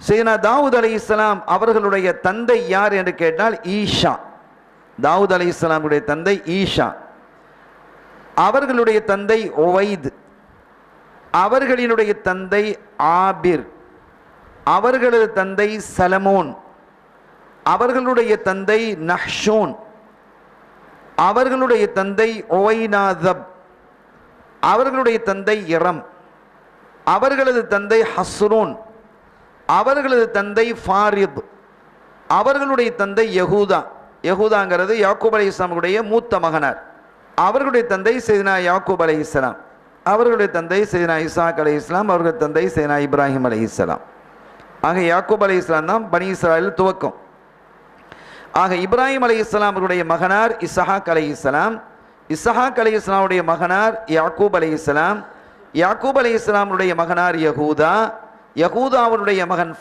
சையதுனா தாவூத் அலைஹிஸ்ஸலாம் அவர்களுடைய தந்தை யார் என்று கேட்டால் ஈஷா. தாவூத் அலைஹிஸ்ஸலாமுடைய தந்தை ஈஷா. அவர்களுடைய தந்தை உவைத். அவர்களினுடைய தந்தை ஆபிர். அவர்களது தந்தை சலமோன். அவர்களுடைய தந்தை நஹ்ஷூன். அவர்களுடைய தந்தை ஒவைனாதப். அவர்களுடைய தந்தை இரம். அவர்களது தந்தை ஹஸ்ரூன். அவர்களது தந்தை ஃபாரித். அவர்களுடைய தந்தை யகூதா. யகூதாங்கிறது யாக்கூப் அலைஹிஸ்ஸலாமுடைய மூத்த மகனார். அவர்களுடைய தந்தை சையதுனா யாக்கூப் அலைஹிஸ்ஸலாம். அவர்களுடைய தந்தை சையதுனா இஸ்ஹாக் அலைஹிஸ்ஸலாம். அவர்களுடைய தந்தை சையதுனா இப்ராஹிம் அலைஹிஸ்ஸலாம். ஆக யாக்கூப் அலைஹிஸ்ஸலாம் தான் பனி இஸ்ராயேல் துவக்கம். ஆக இப்ராஹிம் அலைஹிஸ்ஸலாம் அவருடைய மகனார் இஸ்ஹாக் அலைஹிஸ்ஸலாம். இஸ்ஹாக் அலைஹிஸ்ஸலாமுடைய மகனார் யாக்கூப் அலைஹிஸ்ஸலாம். யாக்கூப் அலைஹிஸ்ஸலாமுடைய மகனார் யகூதா. யகூதாவுடைய மகன்